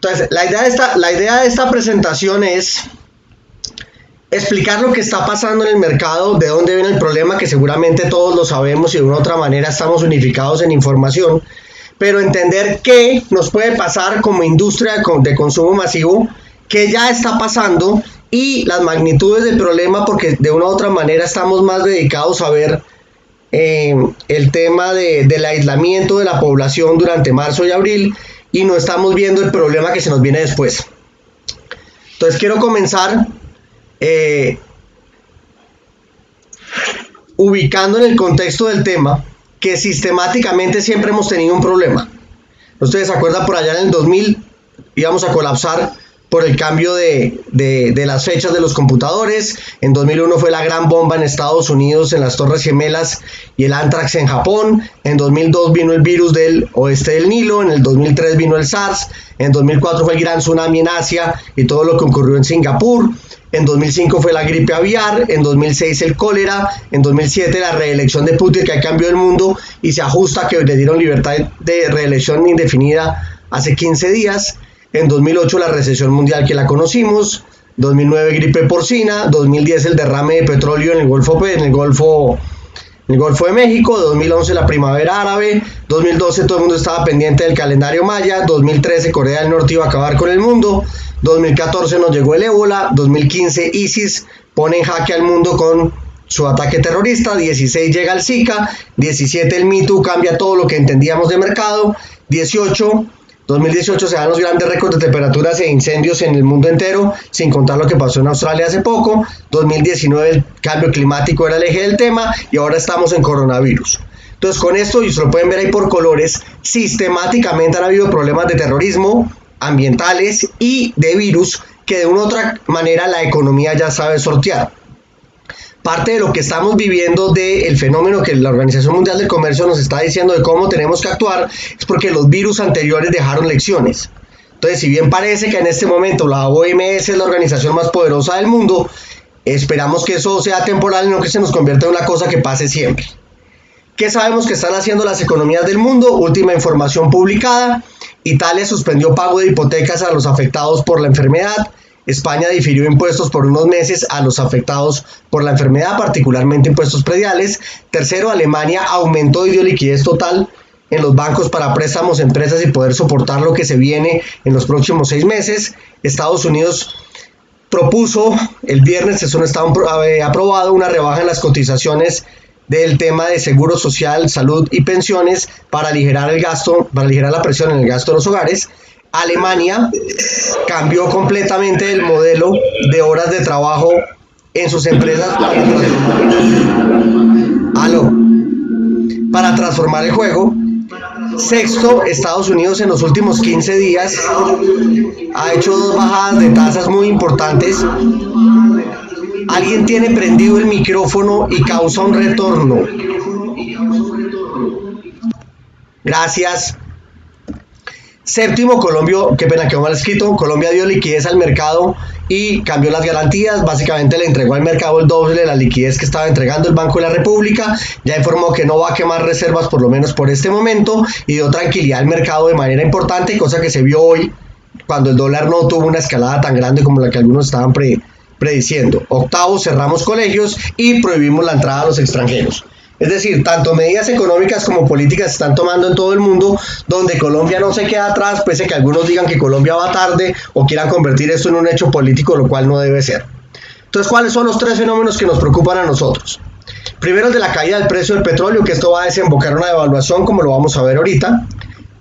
Entonces, la idea de esta presentación es explicar lo que está pasando en el mercado, de dónde viene el problema, que seguramente todos lo sabemos y de una u otra manera estamos unificados en información, pero entender qué nos puede pasar como industria de consumo masivo, qué ya está pasando y las magnitudes del problema, porque de una u otra manera estamos más dedicados a ver el tema del aislamiento de la población durante marzo y abril y no estamos viendo el problema que se nos viene después. Entonces quiero comenzar ubicando en el contexto del tema que sistemáticamente siempre hemos tenido un problema. Ustedes se acuerdan, por allá en el 2000 íbamos a colapsar por el cambio de las fechas de los computadores. En 2001 fue la gran bomba en Estados Unidos en las Torres Gemelas y el Anthrax en Japón. En 2002 vino el virus del oeste del Nilo. En el 2003 vino el SARS. En 2004 fue el gran tsunami en Asia y todo lo que ocurrió en Singapur. En 2005 fue la gripe aviar, en 2006 el cólera, en 2007 la reelección de Putin, que ha cambiado el mundo y se ajusta que le dieron libertad de reelección indefinida hace 15 días, en 2008 la recesión mundial que la conocimos, 2009 gripe porcina, 2010 el derrame de petróleo en el Golfo de México, 2011 la primavera árabe, 2012 todo el mundo estaba pendiente del calendario maya, 2013 Corea del Norte iba a acabar con el mundo, 2014 nos llegó el ébola, 2015 ISIS pone en jaque al mundo con su ataque terrorista, 16 llega el Zika, 17 el Me Too cambia todo lo que entendíamos de mercado, 2018 se dan los grandes récords de temperaturas e incendios en el mundo entero, sin contar lo que pasó en Australia hace poco, 2019 el cambio climático era el eje del tema y ahora estamos en coronavirus. Entonces con esto, y se lo pueden ver ahí por colores, sistemáticamente han habido problemas de terrorismo, ambientales y de virus que de una u otra manera la economía ya sabe sortear. Parte de lo que estamos viviendo del fenómeno que la Organización Mundial del Comercio nos está diciendo de cómo tenemos que actuar es porque los virus anteriores dejaron lecciones. Entonces, si bien parece que en este momento la OMS es la organización más poderosa del mundo, esperamos que eso sea temporal y no que se nos convierta en una cosa que pase siempre. ¿Qué sabemos que están haciendo las economías del mundo? Última información publicada: Italia suspendió pago de hipotecas a los afectados por la enfermedad. España difirió impuestos por unos meses a los afectados por la enfermedad, particularmente impuestos prediales. Tercero, Alemania aumentó y dio liquidez total en los bancos para préstamos a empresas y poder soportar lo que se viene en los próximos 6 meses. Estados Unidos propuso el viernes, eso no estaba aprobado, una rebaja en las cotizaciones del tema de seguro social, salud y pensiones para aligerar el gasto, para aligerar la presión en el gasto de los hogares. Alemania cambió completamente el modelo de horas de trabajo en sus empresas para transformar el juego. Sexto, Estados Unidos en los últimos 15 días ha hecho 2 bajadas de tasas muy importantes. Alguien tiene prendido el micrófono y causa un retorno. Gracias. Séptimo, Colombia, qué pena, quedó mal escrito. Colombia dio liquidez al mercado y cambió las garantías. Básicamente le entregó al mercado el doble de la liquidez que estaba entregando el Banco de la República. Ya informó que no va a quemar reservas, por lo menos por este momento, y dio tranquilidad al mercado de manera importante, cosa que se vio hoy cuando el dólar no tuvo una escalada tan grande como la que algunos estaban prediciendo. Octavo, cerramos colegios y prohibimos la entrada a los extranjeros. Es decir, tanto medidas económicas como políticas se están tomando en todo el mundo, donde Colombia no se queda atrás, pese a que algunos digan que Colombia va tarde o quieran convertir esto en un hecho político, lo cual no debe ser. Entonces, ¿cuáles son los 3 fenómenos que nos preocupan a nosotros? Primero, el de la caída del precio del petróleo, que esto va a desembocar en una devaluación, como lo vamos a ver ahorita.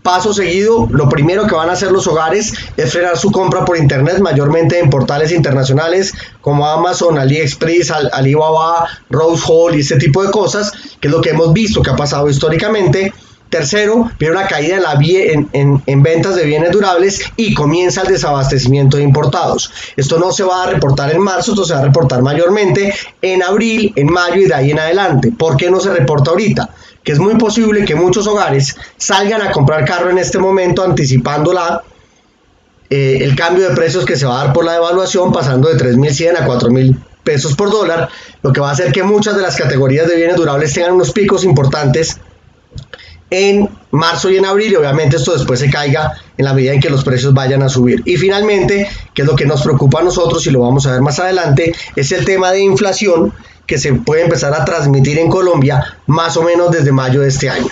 Paso seguido, lo primero que van a hacer los hogares es frenar su compra por internet, mayormente en portales internacionales como Amazon, AliExpress, Alibaba, Rose Hall y este tipo de cosas, que es lo que hemos visto que ha pasado históricamente. Tercero, viene una caída en ventas de bienes durables y comienza el desabastecimiento de importados. Esto no se va a reportar en marzo, esto se va a reportar mayormente en abril, en mayo y de ahí en adelante. ¿Por qué no se reporta ahorita? Que es muy posible que muchos hogares salgan a comprar carro en este momento anticipando el cambio de precios que se va a dar por la devaluación, pasando de 3.100 a 4.000 pesos por dólar, lo que va a hacer que muchas de las categorías de bienes durables tengan unos picos importantes en marzo y en abril, y obviamente esto después se caiga en la medida en que los precios vayan a subir. Y finalmente, que es lo que nos preocupa a nosotros y lo vamos a ver más adelante, es el tema de inflación que se puede empezar a transmitir en Colombia más o menos desde mayo de este año.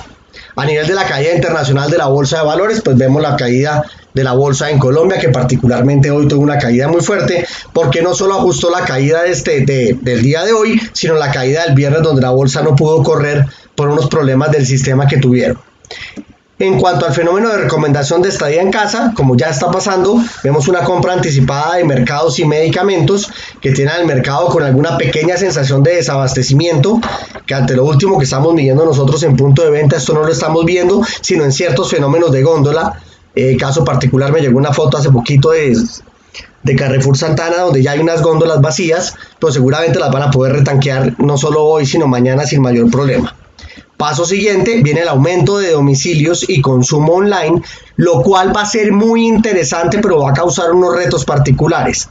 A nivel de la caída internacional de la bolsa de valores, pues vemos la caída de la bolsa en Colombia, que particularmente hoy tuvo una caída muy fuerte, porque no solo ajustó la caída del día de hoy, sino la caída del viernes, donde la bolsa no pudo correr por unos problemas del sistema que tuvieron. En cuanto al fenómeno de recomendación de estadía en casa, como ya está pasando, vemos una compra anticipada de mercados y medicamentos que tienen al mercado con alguna pequeña sensación de desabastecimiento, que ante lo último que estamos midiendo nosotros en punto de venta, esto no lo estamos viendo, sino en ciertos fenómenos de góndola. Caso particular, me llegó una foto hace poquito de Carrefour Santana, donde ya hay unas góndolas vacías, pero seguramente las van a poder retanquear no solo hoy, sino mañana sin mayor problema. Paso siguiente, viene el aumento de domicilios y consumo online, lo cual va a ser muy interesante, pero va a causar unos retos particulares.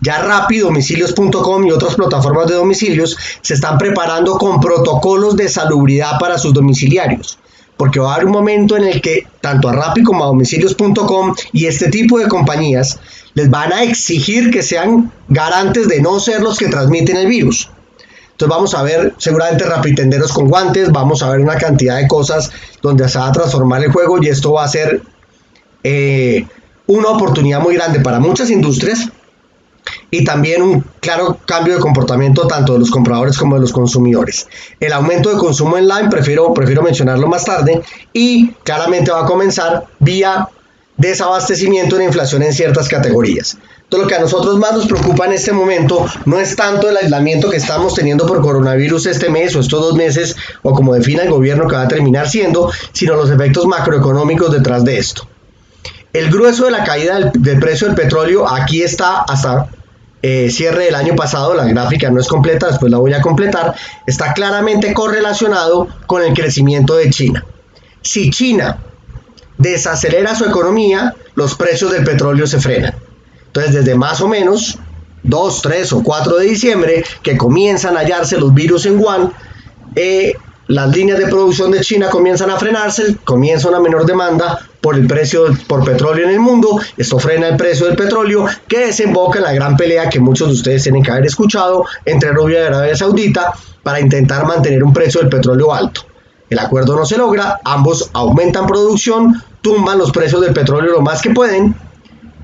Ya Rappi, domicilios.com y otras plataformas de domicilios se están preparando con protocolos de salubridad para sus domiciliarios, porque va a haber un momento en el que tanto a Rappi como a domicilios.com y este tipo de compañías les van a exigir que sean garantes de no ser los que transmiten el virus. Entonces vamos a ver seguramente rapitenderos con guantes, vamos a ver una cantidad de cosas donde se va a transformar el juego, y esto va a ser una oportunidad muy grande para muchas industrias y también un claro cambio de comportamiento tanto de los compradores como de los consumidores. El aumento de consumo online prefiero mencionarlo más tarde, y claramente va a comenzar vía desabastecimiento de inflación en ciertas categorías. Entonces, lo que a nosotros más nos preocupa en este momento no es tanto el aislamiento que estamos teniendo por coronavirus este mes o estos 2 meses, o como defina el gobierno que va a terminar siendo, sino los efectos macroeconómicos detrás de esto. El grueso de la caída del precio del petróleo, aquí está hasta cierre del año pasado, la gráfica no es completa, después la voy a completar, está claramente correlacionado con el crecimiento de China. Si China desacelera su economía, los precios del petróleo se frenan. Entonces, desde más o menos 2, 3 o 4 de diciembre, que comienzan a hallarse los virus en Wuhan, las líneas de producción de China comienzan a frenarse, comienza una menor demanda por petróleo en el mundo, esto frena el precio del petróleo, que desemboca en la gran pelea que muchos de ustedes tienen que haber escuchado entre Arabia y Arabia Saudita para intentar mantener un precio del petróleo alto. El acuerdo no se logra, ambos aumentan producción, tumban los precios del petróleo lo más que pueden,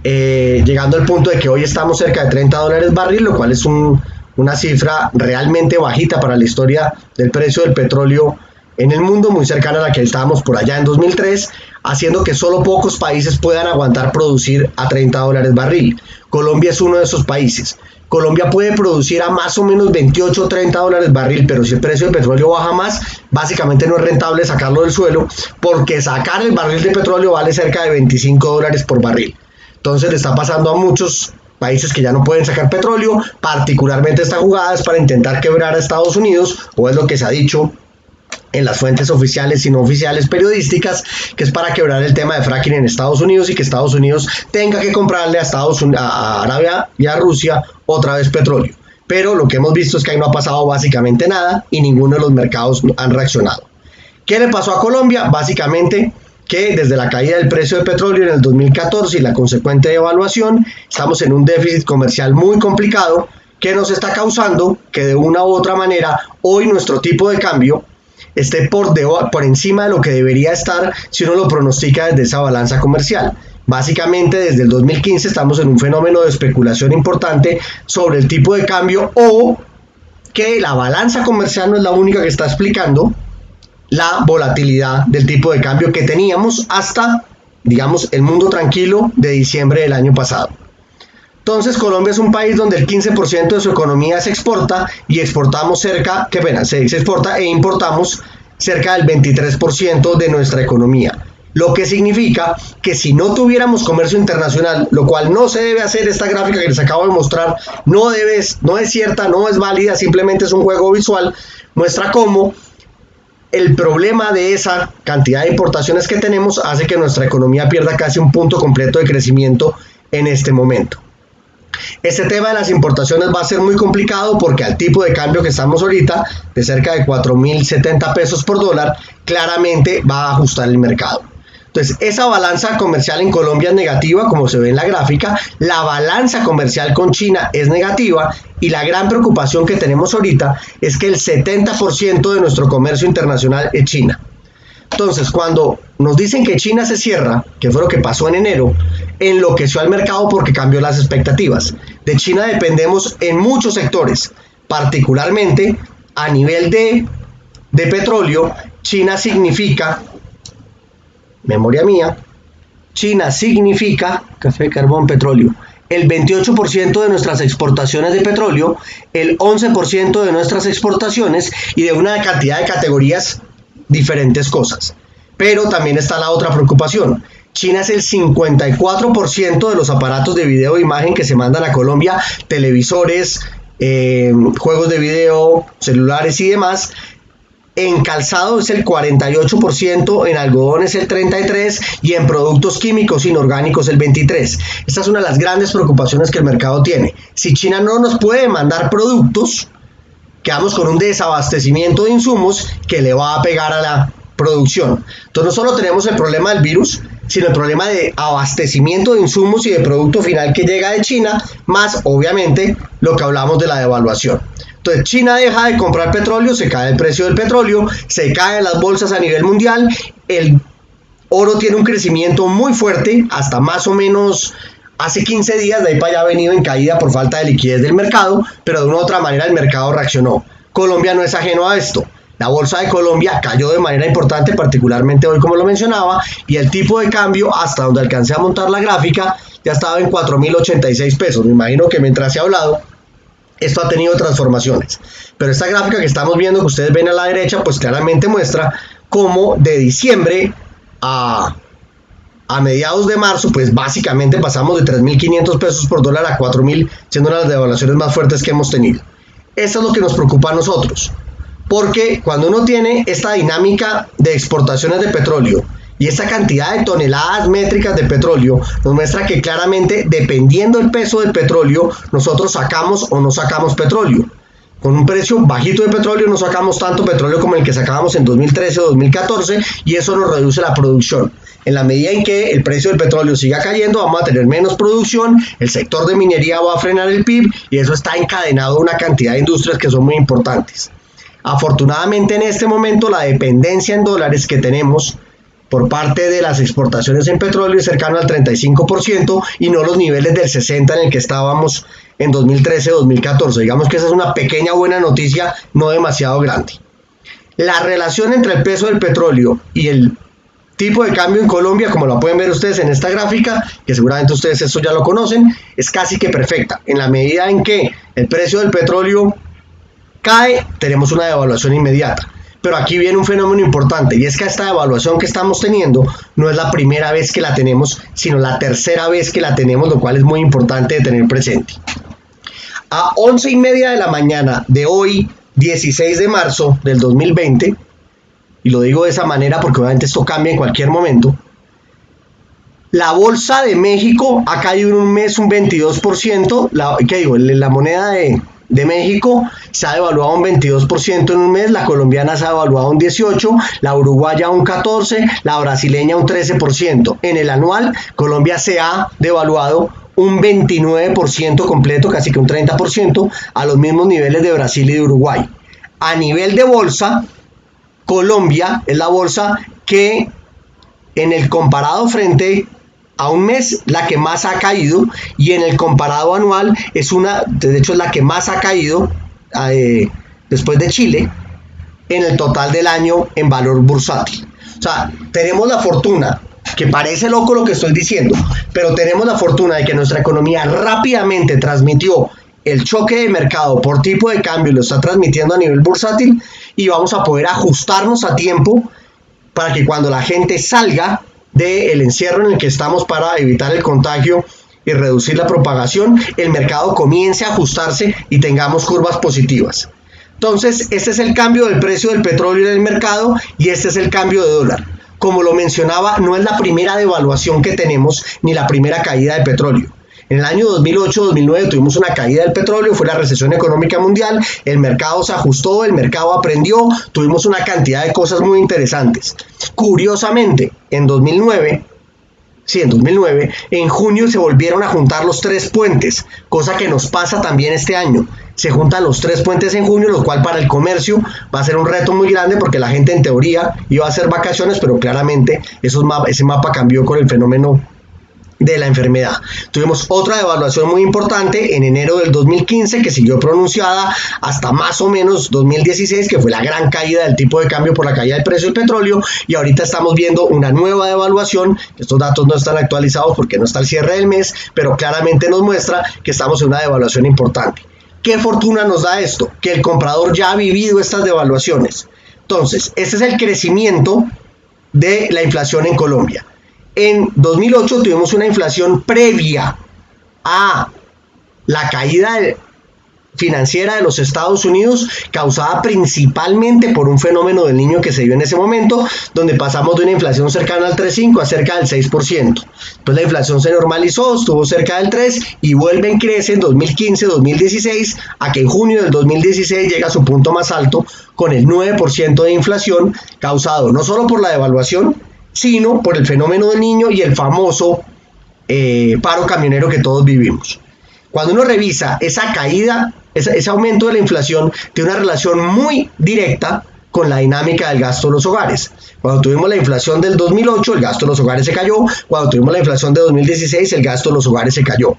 llegando al punto de que hoy estamos cerca de $30 barril, lo cual es una cifra realmente bajita para la historia del precio del petróleo en el mundo, muy cercana a la que estábamos por allá en 2003, haciendo que solo pocos países puedan aguantar producir a $30 barril. Colombia es uno de esos países. Colombia puede producir a más o menos 28 o 30 dólares barril, pero si el precio del petróleo baja más, básicamente no es rentable sacarlo del suelo, porque sacar el barril de petróleo vale cerca de 25 dólares por barril. Entonces le está pasando a muchos países que ya no pueden sacar petróleo, particularmente esta jugada es para intentar quebrar a Estados Unidos, o es lo que se ha dicho en las fuentes oficiales y no oficiales periodísticas, que es para quebrar el tema de fracking en Estados Unidos y que Estados Unidos tenga que comprarle a Arabia y a Rusia otra vez petróleo. Pero lo que hemos visto es que ahí no ha pasado básicamente nada y ninguno de los mercados han reaccionado. ¿Qué le pasó a Colombia? Básicamente que desde la caída del precio del petróleo en el 2014 y la consecuente devaluación, estamos en un déficit comercial muy complicado que nos está causando que de una u otra manera hoy nuestro tipo de cambio esté por encima de lo que debería estar si uno lo pronostica desde esa balanza comercial. Básicamente desde el 2015 estamos en un fenómeno de especulación importante sobre el tipo de cambio, o que la balanza comercial no es la única que está explicando la volatilidad del tipo de cambio que teníamos hasta, digamos, el mundo tranquilo de diciembre del año pasado. Entonces Colombia es un país donde el 15% de su economía se exporta y exportamos se exporta e importamos cerca del 23% de nuestra economía. Lo que significa que si no tuviéramos comercio internacional, lo cual no se debe hacer, esta gráfica que les acabo de mostrar no es cierta, no es válida, simplemente es un juego visual, muestra cómo el problema de esa cantidad de importaciones que tenemos hace que nuestra economía pierda casi un punto completo de crecimiento en este momento. Este tema de las importaciones va a ser muy complicado porque al tipo de cambio que estamos ahorita, de cerca de 4.070 pesos por dólar, claramente va a ajustar el mercado. Entonces, esa balanza comercial en Colombia es negativa, como se ve en la gráfica. La balanza comercial con China es negativa y la gran preocupación que tenemos ahorita es que el 70% de nuestro comercio internacional es China. Entonces, cuando nos dicen que China se cierra, que fue lo que pasó en enero, enloqueció al mercado porque cambió las expectativas. De China dependemos en muchos sectores, particularmente a nivel de petróleo. China significa, memoria mía, China significa café, carbón, petróleo. El 28% de nuestras exportaciones de petróleo, el 11% de nuestras exportaciones y de una cantidad de categorías diferentes cosas. Pero también está la otra preocupación. China es el 54% de los aparatos de video e imagen que se mandan a Colombia, televisores, juegos de video, celulares y demás. En calzado es el 48%, en algodón es el 33% y en productos químicos inorgánicos el 23%. Esta es una de las grandes preocupaciones que el mercado tiene. Si China no nos puede mandar productos, quedamos con un desabastecimiento de insumos que le va a pegar a la producción. Entonces no solo tenemos el problema del virus, sino el problema de abastecimiento de insumos y de producto final que llega de China, más obviamente lo que hablamos de la devaluación. Entonces China deja de comprar petróleo, se cae el precio del petróleo, se caen las bolsas a nivel mundial, el oro tiene un crecimiento muy fuerte, hasta más o menos hace 15 días, de ahí para allá ha venido en caída por falta de liquidez del mercado, pero de una u otra manera el mercado reaccionó. Colombia no es ajeno a esto. La bolsa de Colombia cayó de manera importante, particularmente hoy como lo mencionaba, y el tipo de cambio, hasta donde alcancé a montar la gráfica, ya estaba en 4.086 pesos. Me imagino que mientras se ha hablado, esto ha tenido transformaciones. Pero esta gráfica que estamos viendo, que ustedes ven a la derecha, pues claramente muestra cómo de diciembre a mediados de marzo, pues básicamente pasamos de 3.500 pesos por dólar a 4.000, siendo una de las devaluaciones más fuertes que hemos tenido. Esto es lo que nos preocupa a nosotros, porque cuando uno tiene esta dinámica de exportaciones de petróleo y esta cantidad de toneladas métricas de petróleo, nos muestra que claramente, dependiendo del peso del petróleo, nosotros sacamos o no sacamos petróleo. Con un precio bajito de petróleo no sacamos tanto petróleo como el que sacábamos en 2013 o 2014 y eso nos reduce la producción. En la medida en que el precio del petróleo siga cayendo, vamos a tener menos producción, el sector de minería va a frenar el PIB y eso está encadenado a una cantidad de industrias que son muy importantes. Afortunadamente en este momento la dependencia en dólares que tenemos por parte de las exportaciones en petróleo es cercano al 35% y no los niveles del 60% en el que estábamos en 2013-2014. Digamos que esa es una pequeña buena noticia, no demasiado grande. La relación entre el peso del petróleo y el tipo de cambio en Colombia, como la pueden ver ustedes en esta gráfica, que seguramente ustedes esto ya lo conocen, es casi que perfecta. En la medida en que el precio del petróleo cae, tenemos una devaluación inmediata. Pero aquí viene un fenómeno importante y es que esta devaluación que estamos teniendo no es la primera vez que la tenemos, sino la tercera vez que la tenemos, lo cual es muy importante de tener presente. A 11:30 de la mañana de hoy, 16 de marzo del 2020, y lo digo de esa manera porque obviamente esto cambia en cualquier momento, la bolsa de México ha caído en un mes un 22%, la moneda de México se ha devaluado un 22% en un mes, la colombiana se ha devaluado un 18%, la uruguaya un 14%, la brasileña un 13%. En el anual, Colombia se ha devaluado un 29% completo, casi que un 30%, a los mismos niveles de Brasil y de Uruguay. A nivel de bolsa, Colombia es la bolsa que en el comparado frente a un mes la que más ha caído y en el comparado anual de hecho es la que más ha caído después de Chile en el total del año en valor bursátil. O sea, tenemos la fortuna, que parece loco lo que estoy diciendo, pero tenemos la fortuna de que nuestra economía rápidamente transmitió el choque de mercado por tipo de cambio y lo está transmitiendo a nivel bursátil y vamos a poder ajustarnos a tiempo para que cuando la gente salga del encierro en el que estamos para evitar el contagio y reducir la propagación, el mercado comience a ajustarse y tengamos curvas positivas. Entonces, este es el cambio del precio del petróleo en el mercado y este es el cambio de dólar. Como lo mencionaba, no es la primera devaluación que tenemos ni la primera caída de petróleo. En el año 2008-2009 tuvimos una caída del petróleo, fue la recesión económica mundial, el mercado se ajustó, el mercado aprendió, tuvimos una cantidad de cosas muy interesantes. Curiosamente, en 2009, en junio se volvieron a juntar los 3 puentes, cosa que nos pasa también este año. Se juntan los 3 puentes en junio, lo cual para el comercio va a ser un reto muy grande porque la gente en teoría iba a hacer vacaciones, pero claramente ese mapa cambió con el fenómeno de la enfermedad. Tuvimos otra devaluación muy importante en enero del 2015 que siguió pronunciada hasta más o menos 2016, que fue la gran caída del tipo de cambio por la caída del precio del petróleo, y ahorita estamos viendo una nueva devaluación. Estos datos no están actualizados porque no está el cierre del mes, pero claramente nos muestra que estamos en una devaluación importante. ¿Qué fortuna nos da esto? Que el comprador ya ha vivido estas devaluaciones. Entonces, este es el crecimiento de la inflación en Colombia. En 2008 tuvimos una inflación previa a la caída financiera de los Estados Unidos, causada principalmente por un fenómeno del Niño que se dio en ese momento, donde pasamos de una inflación cercana al 3,5 a cerca del 6%. Después la inflación se normalizó, estuvo cerca del 3 y vuelve en crece en 2015-2016, a que en junio del 2016 llega a su punto más alto con el 9% de inflación, causado no solo por la devaluación, sino por el fenómeno del Niño y el famoso paro camionero que todos vivimos. Cuando uno revisa esa caída, ese aumento de la inflación, tiene una relación muy directa con la dinámica del gasto de los hogares. Cuando tuvimos la inflación del 2008, el gasto de los hogares se cayó. Cuando tuvimos la inflación de 2016, el gasto de los hogares se cayó.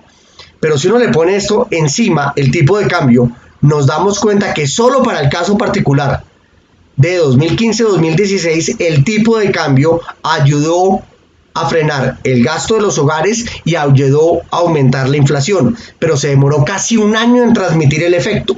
Pero si uno le pone esto encima, el tipo de cambio, nos damos cuenta que solo para el caso particular de 2015-2016, el tipo de cambio ayudó a frenar el gasto de los hogares y ayudó a aumentar la inflación, pero se demoró casi un año en transmitir el efecto.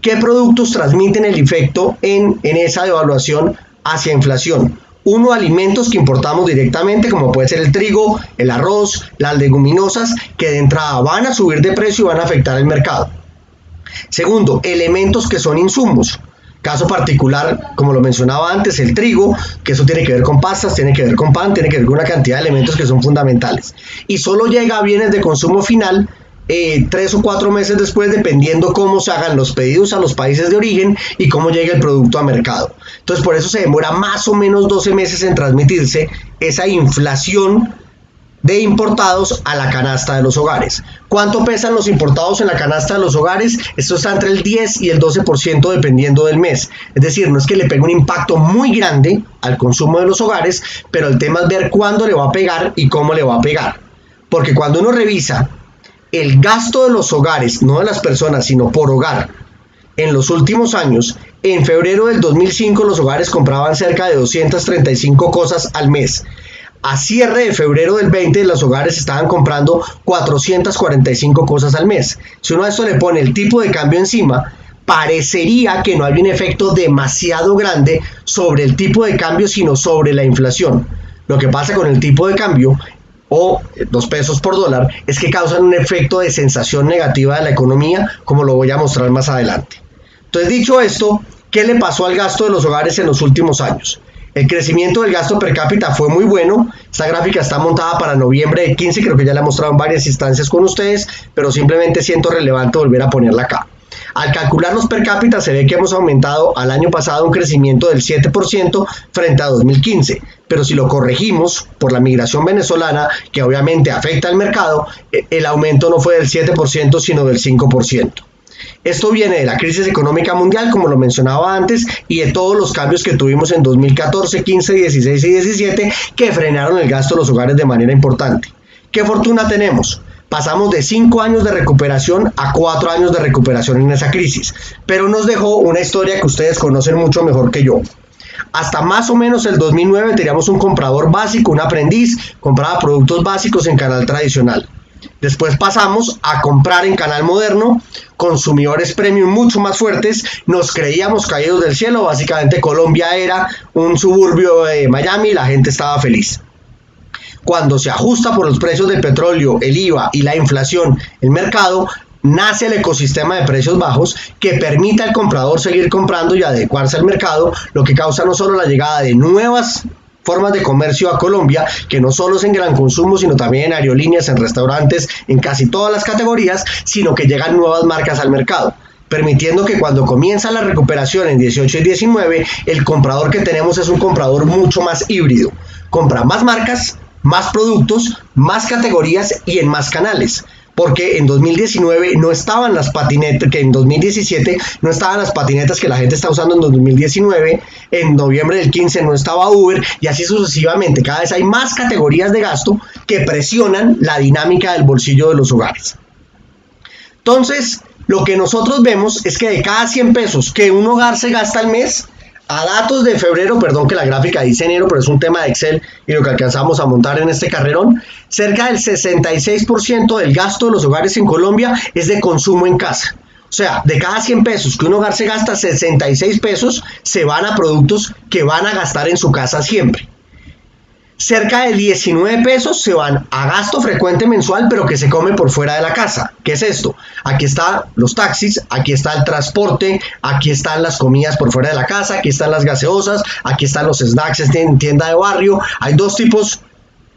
¿Qué productos transmiten el efecto en esa devaluación hacia inflación? Uno, alimentos que importamos directamente, como puede ser el trigo, el arroz, las leguminosas, que de entrada van a subir de precio y van a afectar el mercado. Segundo, elementos que son insumos. Caso particular, como lo mencionaba antes, el trigo, que eso tiene que ver con pastas, tiene que ver con pan, tiene que ver con una cantidad de elementos que son fundamentales. Y solo llega a bienes de consumo final 3 o 4 meses después, dependiendo cómo se hagan los pedidos a los países de origen y cómo llegue el producto a mercado. Entonces, por eso se demora más o menos 12 meses en transmitirse esa inflación de importados a la canasta de los hogares. ¿Cuánto pesan los importados en la canasta de los hogares? Esto está entre el 10 y el 12% dependiendo del mes. Es decir, no es que le pegue un impacto muy grande al consumo de los hogares, pero el tema es ver cuándo le va a pegar y cómo le va a pegar. Porque cuando uno revisa el gasto de los hogares, no de las personas, sino por hogar, en los últimos años, en febrero del 2005 los hogares compraban cerca de 235 cosas al mes. A cierre de febrero del 20, los hogares estaban comprando 445 cosas al mes. Si uno a esto le pone el tipo de cambio encima, parecería que no hay un efecto demasiado grande sobre el tipo de cambio, sino sobre la inflación. Lo que pasa con el tipo de cambio o 2 pesos por dólar es que causan un efecto de sensación negativa de la economía, como lo voy a mostrar más adelante. Entonces, dicho esto, ¿qué le pasó al gasto de los hogares en los últimos años? El crecimiento del gasto per cápita fue muy bueno. Esta gráfica está montada para noviembre de 15, creo que ya la he mostrado en varias instancias con ustedes, pero simplemente siento relevante volver a ponerla acá. Al calcular los per cápita se ve que hemos aumentado al año pasado un crecimiento del 7% frente a 2015, pero si lo corregimos por la migración venezolana, que obviamente afecta al mercado, el aumento no fue del 7% sino del 5%. Esto viene de la crisis económica mundial, como lo mencionaba antes, y de todos los cambios que tuvimos en 2014, 15, 16 y 17 que frenaron el gasto de los hogares de manera importante. ¿Qué fortuna tenemos? Pasamos de 5 años de recuperación a 4 años de recuperación en esa crisis, pero nos dejó una historia que ustedes conocen mucho mejor que yo. Hasta más o menos el 2009 teníamos un comprador básico, un aprendiz, compraba productos básicos en canal tradicional. Después pasamos a comprar en canal moderno, consumidores premium mucho más fuertes, nos creíamos caídos del cielo, básicamente Colombia era un suburbio de Miami y la gente estaba feliz. Cuando se ajusta por los precios del petróleo, el IVA y la inflación, el mercado, nace el ecosistema de precios bajos que permite al comprador seguir comprando y adecuarse al mercado, lo que causa no solo la llegada de nuevas formas de comercio a Colombia, que no solo es en gran consumo, sino también en aerolíneas, en restaurantes, en casi todas las categorías, sino que llegan nuevas marcas al mercado, permitiendo que cuando comienza la recuperación en 18 y 19, el comprador que tenemos es un comprador mucho más híbrido. Compra más marcas, más productos, más categorías y en más canales. Porque en 2019 no estaban las patinetas, que en 2017 no estaban las patinetas que la gente está usando en 2019, en noviembre del 15 no estaba Uber, y así sucesivamente. Cada vez hay más categorías de gasto que presionan la dinámica del bolsillo de los hogares. Entonces, lo que nosotros vemos es que de cada 100 pesos que un hogar se gasta al mes, a datos de febrero, perdón que la gráfica dice enero, pero es un tema de Excel y lo que alcanzamos a montar en este carrerón, cerca del 66% del gasto de los hogares en Colombia es de consumo en casa. O sea, de cada 100 pesos que un hogar se gasta, 66 pesos se van a productos que van a gastar en su casa siempre. Cerca de 19 pesos se van a gasto frecuente mensual, pero que se come por fuera de la casa. ¿Qué es esto? Aquí están los taxis, aquí está el transporte, aquí están las comidas por fuera de la casa, aquí están las gaseosas, aquí están los snacks en tienda de barrio. Hay dos tipos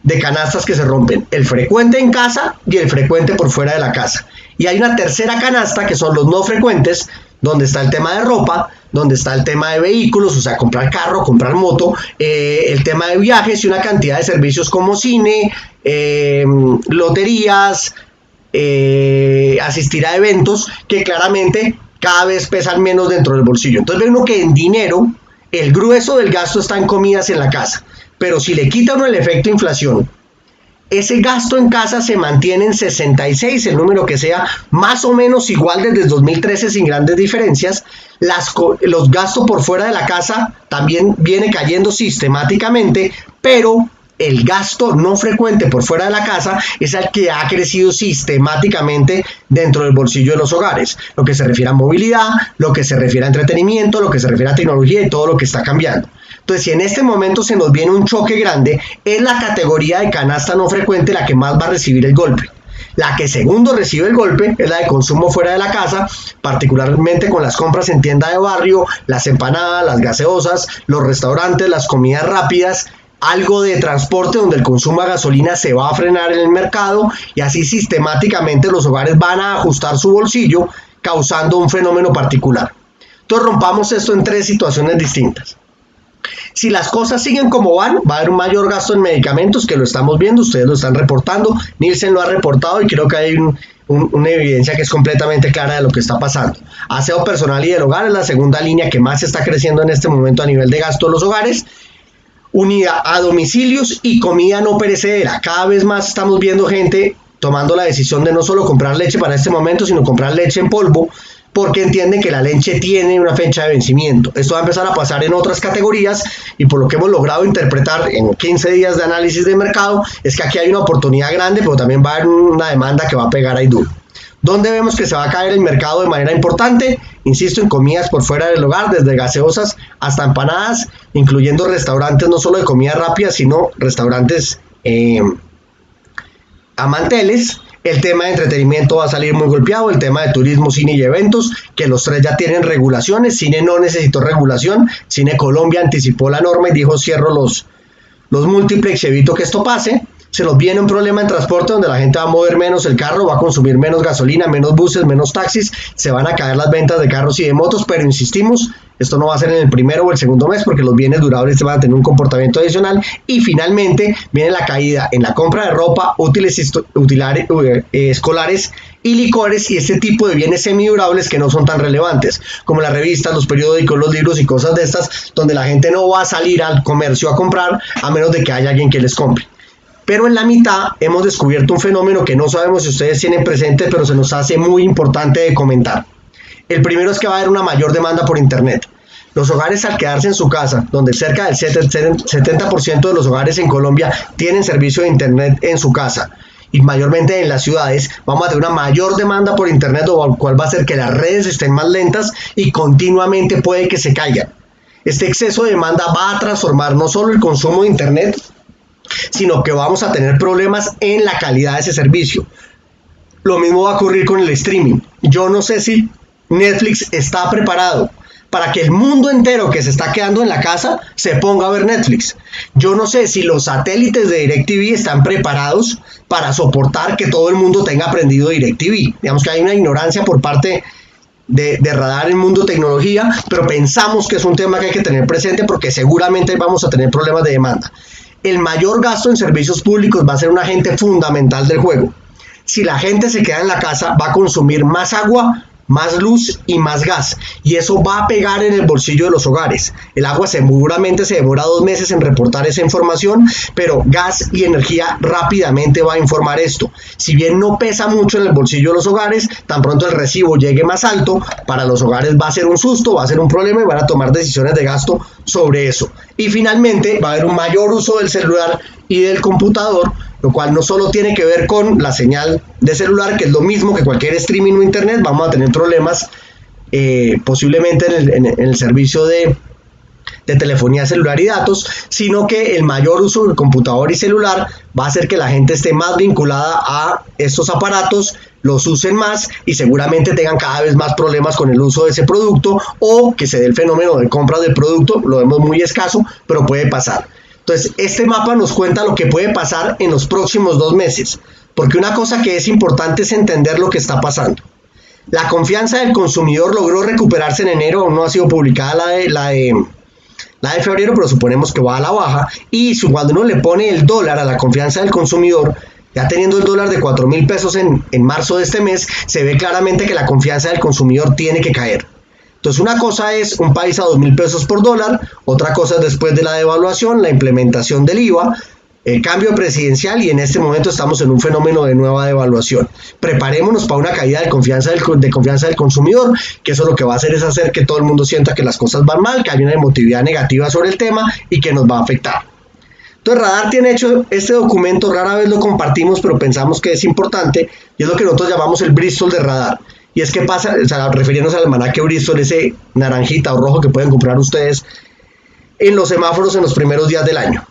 de canastas que se rompen, el frecuente en casa y el frecuente por fuera de la casa. Y hay una tercera canasta que son los no frecuentes, donde está el tema de ropa, donde está el tema de vehículos, o sea, comprar carro, comprar moto, el tema de viajes y una cantidad de servicios como cine, loterías, asistir a eventos que claramente cada vez pesan menos dentro del bolsillo. Entonces ve uno que en dinero el grueso del gasto está en comidas en la casa, pero si le quita uno el efecto inflación, ese gasto en casa se mantiene en 66, el número que sea, más o menos igual desde el 2013 sin grandes diferencias. Los gastos por fuera de la casa también viene cayendo sistemáticamente, pero el gasto no frecuente por fuera de la casa es el que ha crecido sistemáticamente dentro del bolsillo de los hogares, lo que se refiere a movilidad, lo que se refiere a entretenimiento, lo que se refiere a tecnología y todo lo que está cambiando. Entonces, si en este momento se nos viene un choque grande, es la categoría de canasta no frecuente la que más va a recibir el golpe. La que segundo recibe el golpe es la de consumo fuera de la casa, particularmente con las compras en tienda de barrio, las empanadas, las gaseosas, los restaurantes, las comidas rápidas, algo de transporte donde el consumo de gasolina se va a frenar en el mercado y así sistemáticamente los hogares van a ajustar su bolsillo, causando un fenómeno particular. Entonces rompamos esto en tres situaciones distintas. Si las cosas siguen como van, va a haber un mayor gasto en medicamentos, que lo estamos viendo, ustedes lo están reportando, Nielsen lo ha reportado y creo que hay una evidencia que es completamente clara de lo que está pasando. Aseo personal y del hogar es la segunda línea que más está creciendo en este momento a nivel de gasto de los hogares. Unida a domicilios y comida no perecedera. Cada vez más estamos viendo gente tomando la decisión de no solo comprar leche para este momento, sino comprar leche en polvo, porque entienden que la leche tiene una fecha de vencimiento. Esto va a empezar a pasar en otras categorías y por lo que hemos logrado interpretar en 15 días de análisis de mercado es que aquí hay una oportunidad grande, pero también va a haber una demanda que va a pegar ahí duro. ¿Dónde vemos que se va a caer el mercado de manera importante? Insisto, en comidas por fuera del hogar, desde gaseosas hasta empanadas, incluyendo restaurantes no solo de comida rápida, sino restaurantes a manteles. El tema de entretenimiento va a salir muy golpeado, el tema de turismo, cine y eventos, que los tres ya tienen regulaciones. Cine no necesitó regulación, Cine Colombia anticipó la norma y dijo cierro los múltiplex y evito que esto pase. Se nos viene un problema en transporte donde la gente va a mover menos el carro, va a consumir menos gasolina, menos buses, menos taxis, se van a caer las ventas de carros y de motos, pero insistimos, esto no va a ser en el primero o el segundo mes porque los bienes durables van a tener un comportamiento adicional. Y finalmente viene la caída en la compra de ropa, útiles escolares y licores y este tipo de bienes semidurables que no son tan relevantes, como las revistas, los periódicos, los libros y cosas de estas, donde la gente no va a salir al comercio a comprar a menos de que haya alguien que les compre. Pero en la mitad hemos descubierto un fenómeno que no sabemos si ustedes tienen presente, pero se nos hace muy importante de comentar. El primero es que va a haber una mayor demanda por internet. Los hogares, al quedarse en su casa, donde cerca del 70% de los hogares en Colombia tienen servicio de internet en su casa, y mayormente en las ciudades, vamos a tener una mayor demanda por internet, lo cual va a hacer que las redes estén más lentas y continuamente puede que se caigan. Este exceso de demanda va a transformar no solo el consumo de internet, sino que vamos a tener problemas en la calidad de ese servicio. Lo mismo va a ocurrir con el streaming. Yo no sé si Netflix está preparado para que el mundo entero que se está quedando en la casa se ponga a ver Netflix. Yo no sé si los satélites de DirecTV están preparados para soportar que todo el mundo tenga aprendido DirecTV. Digamos que hay una ignorancia por parte de Radar en mundo tecnología, pero pensamos que es un tema que hay que tener presente porque seguramente vamos a tener problemas de demanda. El mayor gasto en servicios públicos va a ser un agente fundamental del juego. Si la gente se queda en la casa, va a consumir más agua, más luz y más gas, y eso va a pegar en el bolsillo de los hogares. El agua seguramente se demora 2 meses en reportar esa información, pero gas y energía rápidamente va a informar esto. Si bien no pesa mucho en el bolsillo de los hogares, tan pronto el recibo llegue más alto, para los hogares va a ser un susto, va a ser un problema y van a tomar decisiones de gasto sobre eso. Y finalmente va a haber un mayor uso del celular y del computador, lo cual no solo tiene que ver con la señal de celular, que es lo mismo que cualquier streaming o internet. Vamos a tener problemas posiblemente en el servicio de telefonía celular y datos, sino que el mayor uso del computador y celular va a hacer que la gente esté más vinculada a estos aparatos, los usen más y seguramente tengan cada vez más problemas con el uso de ese producto, o que se dé el fenómeno de compra del producto. Lo vemos muy escaso, pero puede pasar. Entonces, este mapa nos cuenta lo que puede pasar en los próximos 2 meses, porque una cosa que es importante es entender lo que está pasando. La confianza del consumidor logró recuperarse en enero, aún no ha sido publicada la de febrero, pero suponemos que va a la baja, y cuando uno le pone el dólar a la confianza del consumidor, ya teniendo el dólar de 4.000 pesos en marzo de este mes, se ve claramente que la confianza del consumidor tiene que caer. Entonces, una cosa es un país a 2.000 pesos por dólar, otra cosa es después de la devaluación, la implementación del IVA, el cambio presidencial, y en este momento estamos en un fenómeno de nueva devaluación. Preparémonos para una caída de confianza del consumidor, que eso lo que va a hacer es hacer que todo el mundo sienta que las cosas van mal, que hay una emotividad negativa sobre el tema y que nos va a afectar. Entonces, Radar tiene hecho este documento, rara vez lo compartimos, pero pensamos que es importante, y es lo que nosotros llamamos el Bristol de Radar. Y es que pasa, o sea, refiriéndose al almanaque Bristol, ese naranjita o rojo que pueden comprar ustedes en los semáforos en los primeros días del año.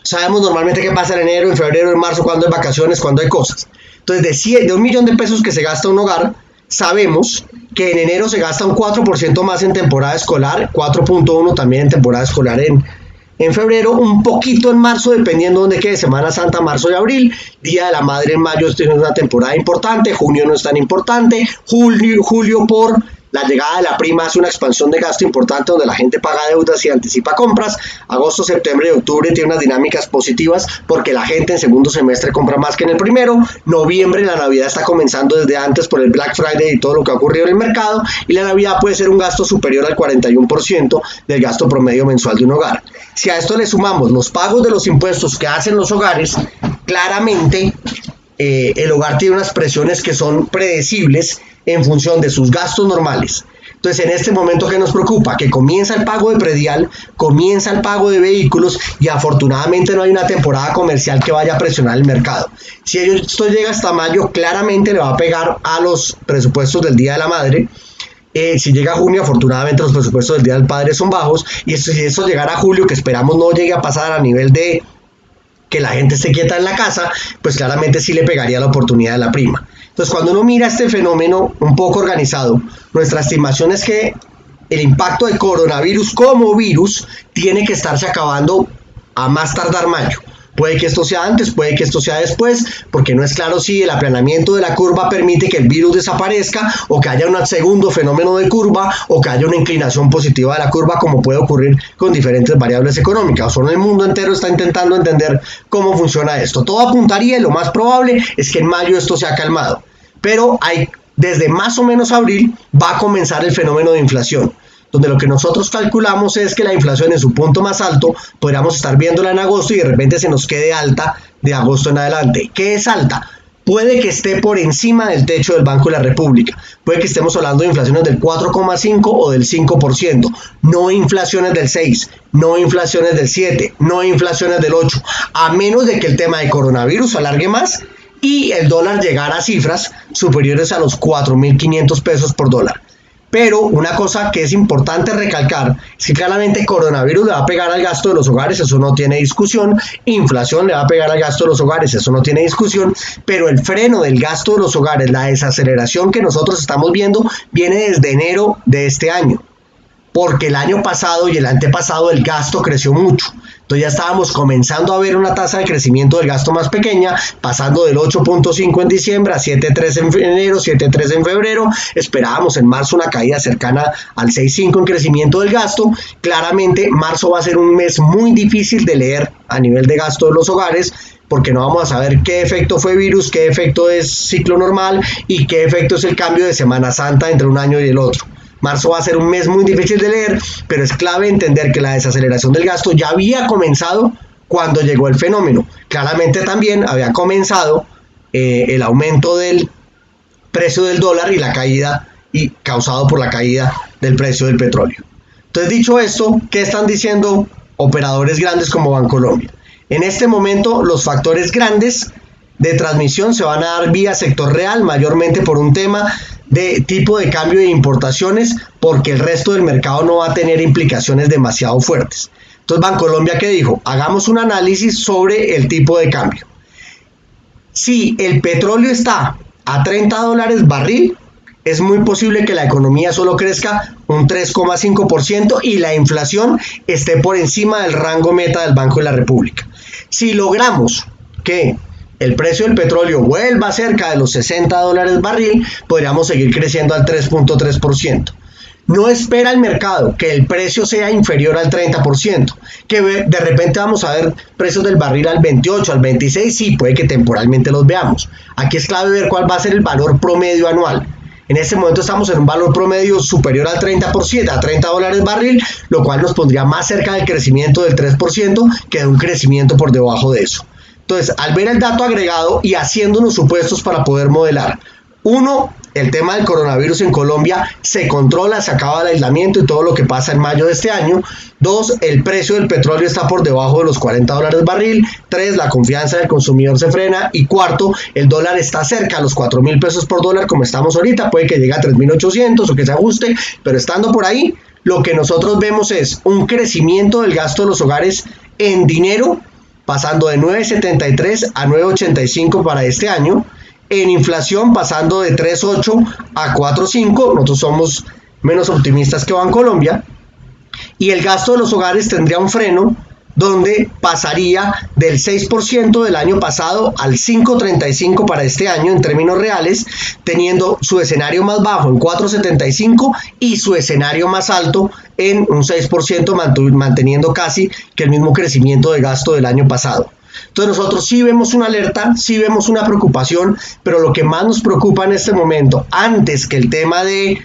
Sabemos normalmente qué pasa en enero, en febrero, en marzo, cuando hay vacaciones, cuando hay cosas. Entonces, de 1 millón de pesos que se gasta un hogar, sabemos que en enero se gasta un 4% más en temporada escolar, 4.1 también en temporada escolar en febrero, un poquito en marzo, dependiendo de dónde quede, Semana Santa, marzo y abril, Día de la Madre en mayo, es una temporada importante, junio no es tan importante, julio por la llegada de la prima hace una expansión de gasto importante donde la gente paga deudas y anticipa compras. Agosto, septiembre y octubre tiene unas dinámicas positivas porque la gente en segundo semestre compra más que en el primero. Noviembre, la Navidad está comenzando desde antes por el Black Friday y todo lo que ha ocurrido en el mercado, y la Navidad puede ser un gasto superior al 41% del gasto promedio mensual de un hogar. Si a esto le sumamos los pagos de los impuestos que hacen los hogares, claramente el hogar tiene unas presiones que son predecibles en función de sus gastos normales. Entonces, en este momento, ¿qué nos preocupa? Que comienza el pago de predial, comienza el pago de vehículos, y afortunadamente no hay una temporada comercial que vaya a presionar el mercado. Si esto llega hasta mayo, claramente le va a pegar a los presupuestos del Día de la Madre. Si llega a junio, afortunadamente los presupuestos del Día del Padre son bajos, y si eso llegara a julio, que esperamos no llegue a pasar a nivel de que la gente esté quieta en la casa, pues claramente sí le pegaría la oportunidad de la prima. Entonces, cuando uno mira este fenómeno un poco organizado, nuestra estimación es que el impacto de coronavirus como virus tiene que estarse acabando a más tardar mayo. Puede que esto sea antes, puede que esto sea después, porque no es claro si el aplanamiento de la curva permite que el virus desaparezca, o que haya un segundo fenómeno de curva, o que haya una inclinación positiva de la curva, como puede ocurrir con diferentes variables económicas. O solo el mundo entero está intentando entender cómo funciona esto. Todo apuntaría, y lo más probable es que en mayo esto se ha calmado. Pero desde más o menos abril va a comenzar el fenómeno de inflación, donde lo que nosotros calculamos es que la inflación en su punto más alto podríamos estar viéndola en agosto y de repente se nos quede alta de agosto en adelante. ¿Qué es alta? Puede que esté por encima del techo del Banco de la República. Puede que estemos hablando de inflaciones del 4,5 o del 5%. No inflaciones del 6, no inflaciones del 7, no inflaciones del 8. A menos de que el tema de coronavirus alargue más y el dólar llegara a cifras superiores a los 4.500 pesos por dólar. Pero una cosa que es importante recalcar es que claramente coronavirus le va a pegar al gasto de los hogares, eso no tiene discusión. Inflación le va a pegar al gasto de los hogares, eso no tiene discusión. Pero el freno del gasto de los hogares, la desaceleración que nosotros estamos viendo, viene desde enero de este año. porque el año pasado y el antepasado el gasto creció mucho. Entonces ya estábamos comenzando a ver una tasa de crecimiento del gasto más pequeña, pasando del 8.5 en diciembre a 7.3 en enero, 7.3 en febrero. Esperábamos en marzo una caída cercana al 6.5 en crecimiento del gasto. Claramente marzo va a ser un mes muy difícil de leer a nivel de gasto de los hogares, porque no vamos a saber qué efecto fue virus, qué efecto es ciclo normal y qué efecto es el cambio de Semana Santa entre un año y el otro. Marzo va a ser un mes muy difícil de leer, pero es clave entender que la desaceleración del gasto ya había comenzado cuando llegó el fenómeno. Claramente también había comenzado el aumento del precio del dólar y la caída, y causado por la caída del precio del petróleo. Entonces, dicho esto, ¿qué están diciendo operadores grandes como Bancolombia? En este momento, los factores grandes de transmisión se van a dar vía sector real, mayormente por un tema de tipo de cambio de importaciones, porque el resto del mercado no va a tener implicaciones demasiado fuertes. Entonces, Bancolombia, ¿qué dijo? Hagamos un análisis sobre el tipo de cambio. Si el petróleo está a $30 barril, es muy posible que la economía solo crezca un 3,5% y la inflación esté por encima del rango meta del Banco de la República. Si logramos que el precio del petróleo vuelva cerca de los $60 barril, podríamos seguir creciendo al 3.3%. No espera el mercado que el precio sea inferior al 30%, que de repente vamos a ver precios del barril al 28, al 26, sí, puede que temporalmente los veamos. Aquí es clave ver cuál va a ser el valor promedio anual. En este momento estamos en un valor promedio superior al 30%, a $30 barril, lo cual nos pondría más cerca del crecimiento del 3% que de un crecimiento por debajo de eso. Entonces, al ver el dato agregado y haciendo unos supuestos para poder modelar, uno, el tema del coronavirus en Colombia se controla, se acaba el aislamiento y todo lo que pasa en mayo de este año. Dos, el precio del petróleo está por debajo de los $40 barril. Tres, la confianza del consumidor se frena. Y cuarto, el dólar está cerca a los 4.000 pesos por dólar como estamos ahorita, puede que llegue a 3.800 o que se ajuste, pero estando por ahí, lo que nosotros vemos es un crecimiento del gasto de los hogares en dinero, pasando de 9.73 a 9.85 para este año, en inflación pasando de 3.8 a 4.5, nosotros somos menos optimistas que Bancolombia, y el gasto de los hogares tendría un freno donde pasaría del 6% del año pasado al 5.35 para este año en términos reales, teniendo su escenario más bajo en 4.75 y su escenario más alto en un 6%, manteniendo casi que el mismo crecimiento de gasto del año pasado. Entonces nosotros sí vemos una alerta, sí vemos una preocupación, pero lo que más nos preocupa en este momento, antes que el tema de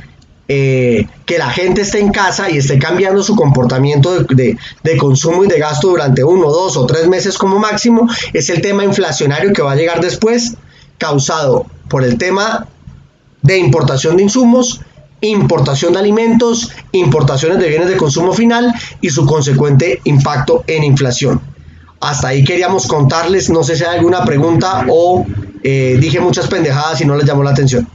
que la gente esté en casa y esté cambiando su comportamiento de consumo y de gasto durante 1, 2 o 3 meses como máximo, es el tema inflacionario que va a llegar después, causado por el tema de importación de insumos, importación de alimentos, importaciones de bienes de consumo final y su consecuente impacto en inflación. Hasta ahí queríamos contarles, no sé si hay alguna pregunta o dije muchas pendejadas y no les llamó la atención.